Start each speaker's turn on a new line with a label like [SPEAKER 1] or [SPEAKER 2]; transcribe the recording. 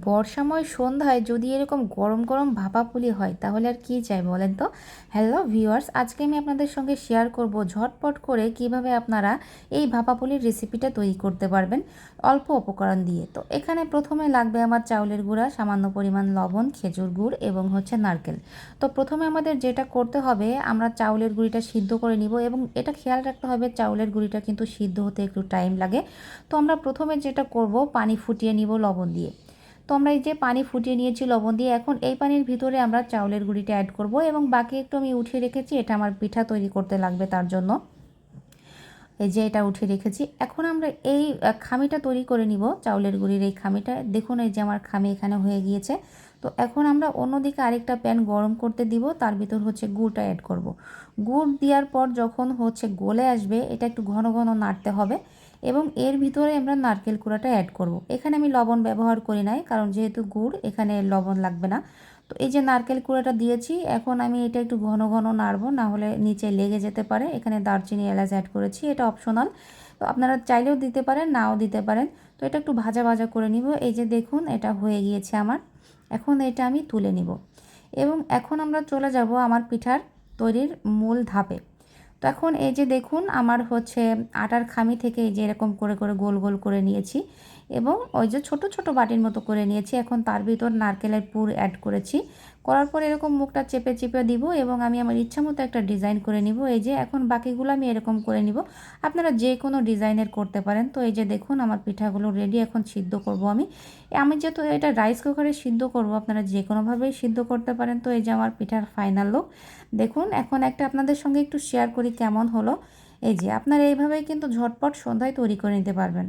[SPEAKER 1] বর্ষাময় সন্ধ্যায় যদি এরকম গরম গরম ভাপা পুলি হয় তাহলে আর কি চাই বলেন তো। হ্যালো ভিউয়ার্স, আজকে আমি আপনাদের সঙ্গে শেয়ার করব ঝটপট করে কিভাবে আপনারা এই ভাপা পুলির রেসিপিটা তৈরি করতে পারবেন অল্প উপকরণ দিয়ে। তো এখানে প্রথমে লাগবে আমার চাউলের গুঁড়া, সামান্য পরিমাণ লবণ, খেজুর গুড় এবং নারকেল। তো প্রথমে আমাদের যেটা করতে হবে, আমরা চাউলের গুঁড়িটা সিদ্ধ করে নিব এবং এটা খেয়াল রাখতে হবে চাউলের গুঁড়িটা কিন্তু সিদ্ধ হতে একটু টাইম লাগে। তো আমরা প্রথমে যেটা করব, পানি ফুটিয়ে নিব লবণ দিয়ে। তো আমরা এই যে পানি ফুটিয়ে নিয়েছি লবণ দিয়ে, এখন এই পানির ভিতরে আমরা চাউলের গুঁড়িটা অ্যাড করব এবং বাকি একটু আমি উঠিয়ে রেখেছি, এটা আমার পিঠা তৈরি করতে লাগবে তার জন্য। এই যে এটা উঠিয়ে রেখেছি। এখন আমরা এই খামিটা তৈরি করে নিব, চাউলের গুঁড়ির এই খামিটা। দেখুন এই যে আমার খামি এখানে হয়ে গিয়েছে। তো এখন আমরা অন্যদিকে আরেকটা প্যান গরম করতে দিব, তার ভিতর গুড়টা অ্যাড করব। গুড় দেওয়ার পর যখন গলে আসবে, এটা একটু ঘন ঘন নাড়তে হবে এবং এর ভিতরে আমরা নারকেল কুড়াটা অ্যাড করব। এখানে আমি লবণ ব্যবহার করি নাই, কারণ যেহেতু গুড় এখানে লবণ লাগবে না। তো এই যে নারকেল কুড়াটা দিয়েছি, এখন আমি এটা একটু ঘন ঘন নাড়বো, না হলে নিচে লেগে যেতে পারে। এখানে দারচিনি, এলাচ অ্যাড করেছি, এটা অপশনাল। তো আপনারা চাইলেও দিতে পারেন, নাও দিতে পারেন। তো এটা একটু ভাজা ভাজা করে নিব। এই যে দেখুন এটা হয়ে গিয়েছে আমার। এখন এটা আমি তুলে নিব এবং এখন আমরা চলে যাব আমার পিঠার তৈরির মূল ধাপে। তো এখন এই যে দেখুন আমার আটার খামি থেকে এই যে এরকম করে করে গোল গোল করে নিয়েছি এবং ওই যে ছোট ছোট বাটির মতো করে নিয়েছি। এখন তার ভিতর নারকেলের পুর অ্যাড করেছি, করার পর এরকম মুখটা চেপে চেপে দিব এবং আমি আমার ইচ্ছা মতো একটা ডিজাইন করে নিব। এই যে এখন বাকিগুলো আমি এরকম করে নিব, আপনারা যে কোনো ডিজাইনের করতে পারেন। তো এই যে দেখুন আমার পিঠাগুলো রেডি, এখন সিদ্ধ করব আমি। আমি যেহেতু এটা রাইস কুকারে সিদ্ধ করব, আপনারা যে কোনোভাবেই সিদ্ধ করতে পারেন। তো এই যে আমার পিঠার ফাইনাল লুক দেখুন। এখন একটা আপনাদের সঙ্গে একটু শেয়ার করি কেমন হলো। এই যে আপনারা এইভাবেই কিন্তু ঝটপট সন্ধ্যায় তৈরি করে নিতে পারবেন।